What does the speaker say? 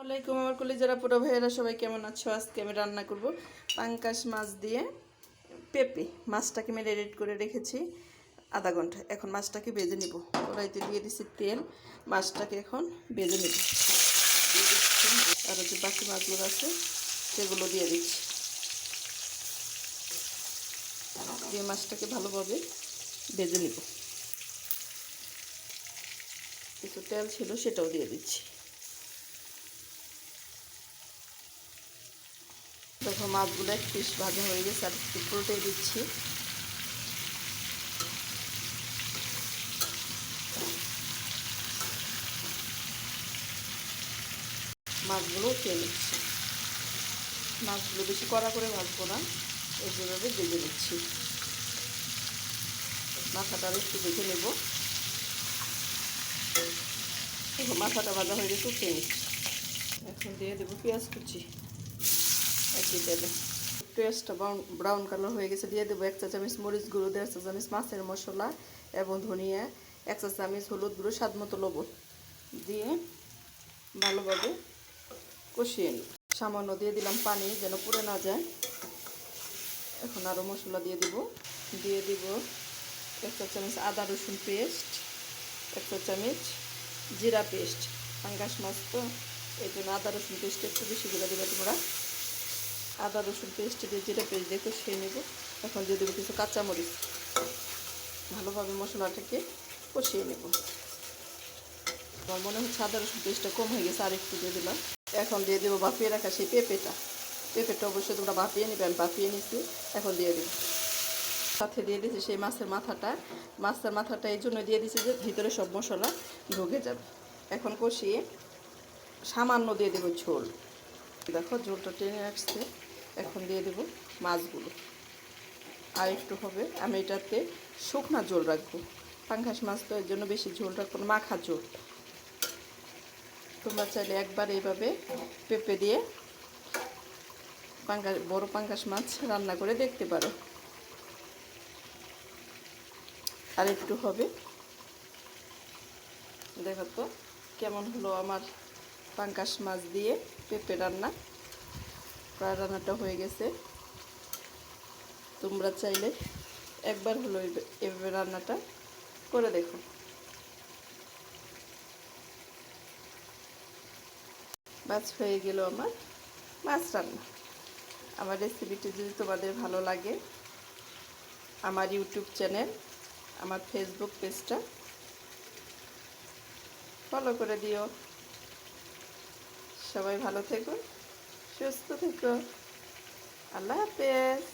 ওয়ালাইকুম আমার কলিজারা পুরো ভাইয়েরা সবাই কেমন আছো? আজকে আমি রান্না করব পাঙ্কাশ মাছ দিয়ে পেঁপে। মাছটাকে ম্যারিনেট করে রেখেছি আধা ঘন্টা। এখন মাছটাকে ভেজে নিব। কড়াইতে দিয়ে দিচ্ছি তেল, মাছটাকে এখন ভেজে নিব। আর যে বাকি মাছগুলো আছে সেগুলো দিয়ে দিচ্ছি, দিয়ে মাছটাকে ভালোভাবে ভেজে নিব। কিছু তেল ছিল সেটাও দিয়ে দিচ্ছি। দেখো মাছগুলো এক পিস ভাজা হয়ে গেছে, আর একটু পুরোটাই দিচ্ছি। মাছগুলো খেয়ে নিচ্ছি। মাছগুলো বেশি কড়া করে ভাজবো না, এইভাবে ভেজে নিচ্ছি। মাথাটা একটু ভেজে নেব। মাথাটা ভাজা হয়ে গেছে, খেয়ে নিচ্ছি। এখন দিয়ে দেবো পেঁয়াজ কুচি একই তেলে। পেঁয়াজটা ব্রাউন কালার হয়ে গেছে, দিয়ে দেবো 1 চা চামচ মরিচ গুঁড়ো, 1.5 চা চামচ মাছের মশলা এবং ধনিয়া, 1 চা চামচ হলুদ গুঁড়ো, স্বাদ মতো লবণ দিয়ে ভালোভাবে কষিয়ে নিই। সামান্য দিয়ে দিলাম পানি যেন পুড়ে না যায়। এখন আরও মশলা দিয়ে দিব। 1 চা চামচ আদা রসুন পেস্ট, 1 চা চামচ জিরা পেস্ট। পাঙ্গাস মাছ তো এই জন্য আদা রসুন পেস্ট একটু বেশি করে দেবে তোমরা। আদা রসুন পেস্ট দিয়ে জিরা পেস্ট দিয়ে কষিয়ে নেব। এখন দিয়ে দেবো কিছু কাঁচামরিচ। ভালোভাবে মশলাটাকে কষিয়ে নেব। আমার মনে হচ্ছে আদা রসুন পেস্টটা কম হয়ে গেছে, আর একটু দিয়ে দিলাম। এখন দিয়ে দেবো ভাপিয়ে রাখা সেই পেঁপেটা অবশ্যই তোমরা ভাপিয়ে নেবে, আমি ভাপিয়ে নিচ্ছি। এখন দিয়ে দেবো, সাথে দিয়ে দিয়েছি সেই মাছের মাথাটা এই জন্য দিয়ে দিয়েছি যে ভিতরে সব মশলা ঢুকে যাবে। এখন কষিয়ে সামান্য দিয়ে দেবো ঝোল। দেখো ঝোলটা টেনে আসছে। এখন দিয়ে দেবো মাছগুলো, আর একটু হবে। আমি এটাতে শুকনা ঝোল রাখবো, পাঙ্গাস মাছ তো এর জন্য বেশি ঝোল রাখবো না, মাখা ঝোল। তোমরা চাইলে একবার এইভাবে পেঁপে দিয়ে বড় পাঙ্গাস মাছ রান্না করে দেখতে পারো। আর একটু হবে। দেখো তো কেমন হলো আমার পাঙ্গাস মাছ দিয়ে পেঁপে রান্না। প্রায় রান্নাটা হয়ে গেছে। তোমরা চাইলে একবার হলো এভাবে রান্নাটা করে দেখো। মাছ হয়ে গেল আমার মাছ রান্না। আমার রেসিপিটি যদি তোমাদের ভালো লাগে, আমার ইউটিউব চ্যানেল, আমার ফেসবুক পেজটা ফলো করে দিও। সবাই ভালো থেকো, সুস্থ থেকো। আল্লাহ হাফেজ।